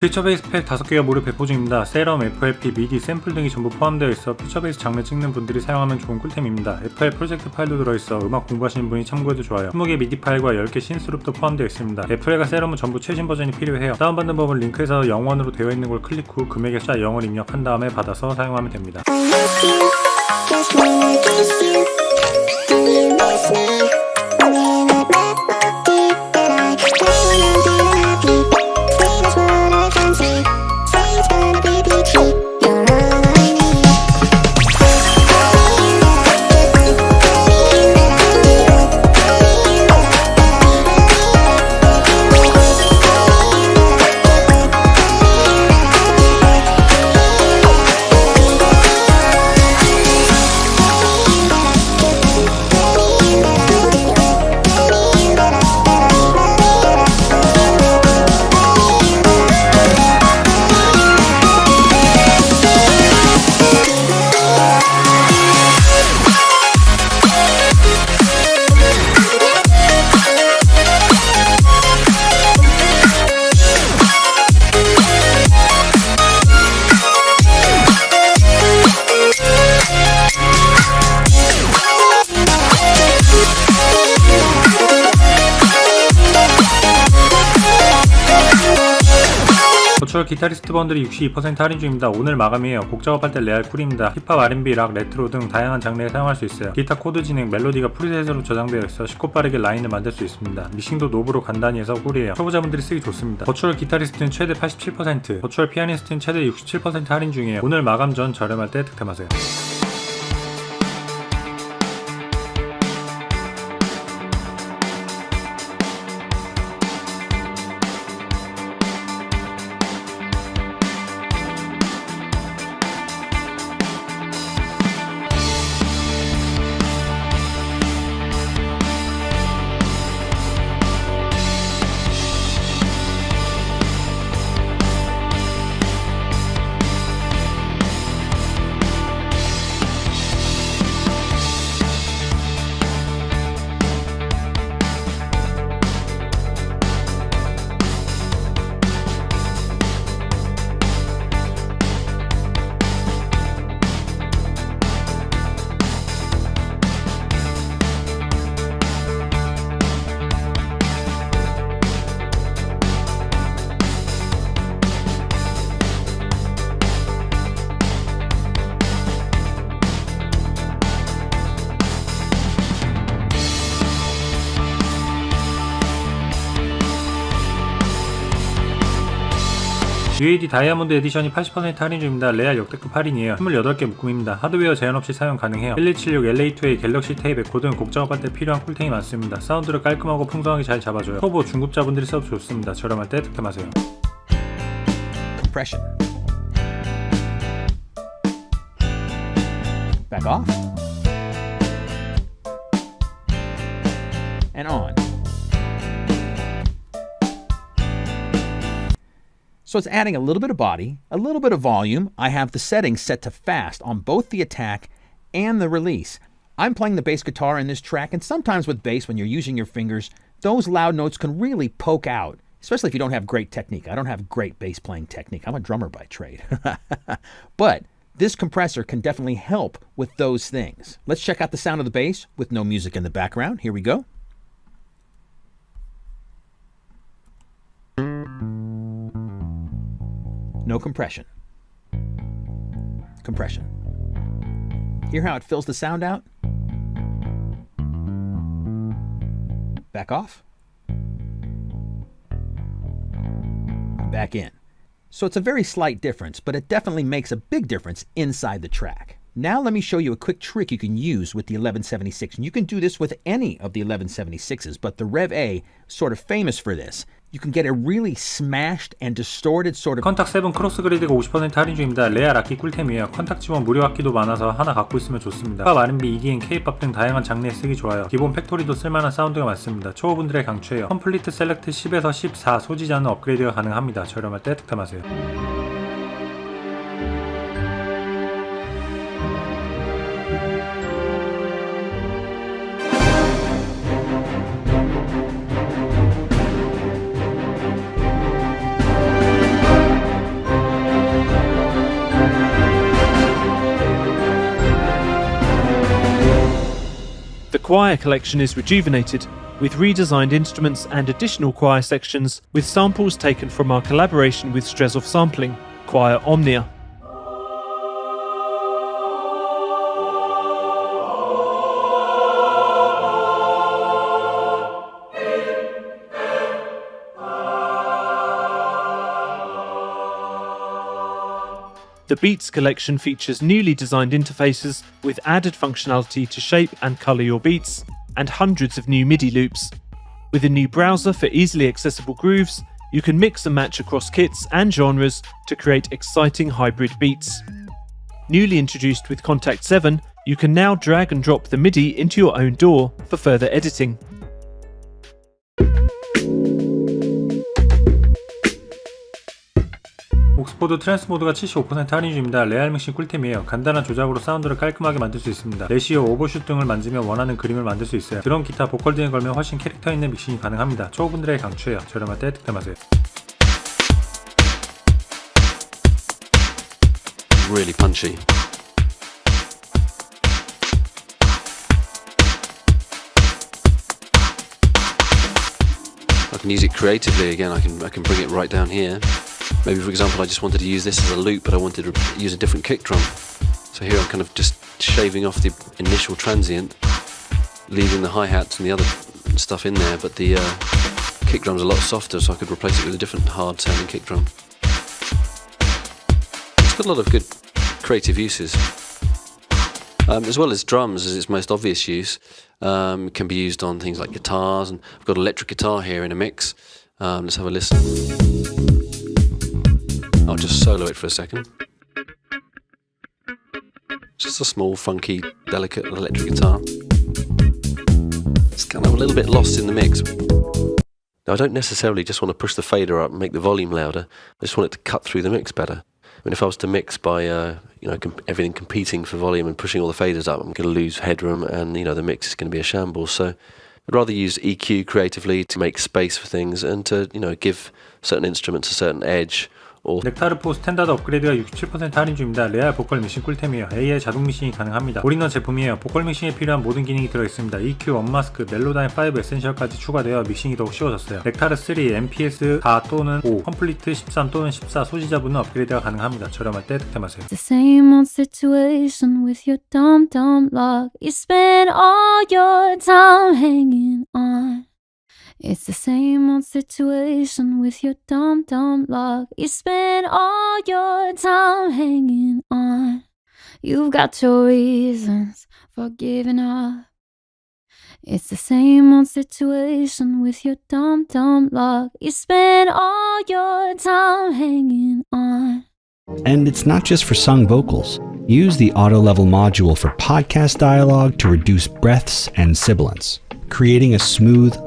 퓨처베이스 팩 5개가 무료 배포 중입니다. 세럼, FLP, 미디, 샘플 등이 전부 포함되어 있어 퓨처베이스 장르 찍는 분들이 사용하면 좋은 꿀템입니다. FL 프로젝트 파일도 들어있어 음악 공부하시는 분이 참고해도 좋아요. 20개 미디 파일과 10개 신스룹도 포함되어 있습니다. FL과 세럼은 전부 최신 버전이 필요해요. 다운받는 법은 링크에서 영원으로 되어 있는 걸 클릭 후 금액에 숫자 0을 입력한 다음에 받아서 사용하면 됩니다. 버추얼 기타리스트 번들이 62% 할인 중입니다. 오늘 마감이에요. 곡 작업할 때 레알 꿀입니다. 힙합, R&B, 락, 레트로 등 다양한 장르에 사용할 수 있어요. 기타 코드 진행, 멜로디가 프리셋으로 저장되어 있어 쉽고 빠르게 라인을 만들 수 있습니다. 믹싱도 노브로 간단히 해서 꿀이에요. 초보자분들이 쓰기 좋습니다. 버추얼 기타리스트는 최대 87%, 버추얼 피아니스트는 최대 67% 할인 중이에요. 오늘 마감 전 저렴할 때 득템하세요. UAD 다이아몬드 에디션이 80% 할인 중입니다. 레알 역대급 할인이에요. 28개 묶음입니다. 하드웨어 제한 없이 사용 가능해요. 1176, LA2A, 갤럭시 테이프, 에코 등 곡 작업할 때 필요한 꿀템이 많습니다. 사운드를 깔끔하고 풍성하게 잘 잡아줘요. 초보, 중급자분들이 써도 좋습니다. 저렴할 때 득템하세요. Compression. Back off. And on. So it's adding a little bit of body, a little bit of volume. I have the settings set to fast on both the attack and the release. I'm playing the bass guitar in this track, and sometimes with bass, when you're using your fingers, those loud notes can really poke out, especially if you don't have great technique. I don't have great bass playing technique. I'm a drummer by trade. But this compressor can definitely help with those things. Let's check out the sound of the bass with no music in the background. Here we go. No compression. Compression. Hear how it fills the sound out? Back off. Back in. So it's a very slight difference, but it definitely makes a big difference inside the track. Now let me show you a quick trick you can use with the 1176. And you can do this with any of the 1176s, but the Rev A is sort of famous for this. You can get a really smashed and distorted sort of. 컨탁 7 크로스그레이드가 50% 할인 중입니다. 레알 악기 꿀템이에요. 컨탁 지원 무료 악기도 많아서 하나 갖고 있으면 좋습니다. 팝, R&B, EDM, K-pop 등 다양한 장르에 쓰기 좋아요. 기본 팩토리도 쓸만한 사운드가 많습니다. 초보분들의 강추예요. 컴플리트 셀렉트 10에서 14 소지자는 업그레이드가 가능합니다. 저렴할 때 득템하세요. choir collection is rejuvenated, with redesigned instruments and additional choir sections with samples taken from our collaboration with Strezov Sampling, Choir Omnia. The Beats collection features newly designed interfaces with added functionality to shape and colour your beats, and hundreds of new MIDI loops. With a new browser for easily accessible grooves, you can mix and match across kits and genres to create exciting hybrid beats. Newly introduced with Kontakt 7, you can now drag and drop the MIDI into your own DAW for further editing. 옥스포드 트랜스모드가 75% 할인 중입니다. 레알 믹싱 꿀템이에요. 간단한 조작으로 사운드를 깔끔하게 만들 수 있습니다. 레시오, 오버슛 등을 만지면 원하는 그림을 만들 수 있어요. 드럼, 기타, 보컬 등에 걸면 훨씬 캐릭터 있는 믹싱이 가능합니다. 초보분들에게 강추해요. 저렴할 때 득템하세요. Really punchy. I can use it creatively again. I can bring it right down here. Maybe, for example, I just wanted to use this as a loop, but I wanted to use a different kick drum. So here I'm kind of just shaving off the initial transient, leaving the hi-hats and the other stuff in there, but the kick drum's a lot softer, so I could replace it with a different hard-sounding kick drum. It's got a lot of good creative uses. As well as drums as its most obvious use. It can be used on things like guitars, and I've got electric guitar here in a mix. Let's have a listen. I'll just solo it for a second. Just a small, funky, delicate electric guitar. It's kind of a little bit lost in the mix. Now I don't necessarily just want to push the fader up and make the volume louder. I just want it to cut through the mix better. I mean, if I was to mix by everything competing for volume and pushing all the faders up, I'm going to lose headroom, and the mix is going to be a shambles. So I'd rather use EQ creatively to make space for things and to give certain instruments a certain edge. 넥타르4 스탠다드 업그레이드가 67% 할인 중입니다. 레알 보컬 믹싱 꿀템이에요. AI 자동 믹싱이 가능합니다. 올인원 제품이에요. 보컬 믹싱에 필요한 모든 기능이 들어있습니다. EQ, 언마스크, 멜로다인 5 에센셜까지 추가되어 믹싱이 더욱 쉬워졌어요. 넥타르 3, MPS 4 또는 5, 컴플리트 13 또는 14 소지자분은 업그레이드가 가능합니다. 저렴할 때 득템하세요. The same old situation with your dumb luck. You spend all your time hanging on. It's the same old situation with your dumb luck. You spend all your time hanging on. You've got your reasons for giving up. It's the same old situation with your dumb luck. You spend all your time hanging on. And it's not just for sung vocals. Use the auto level module for podcast dialogue to reduce breaths and sibilance, creating a smooth,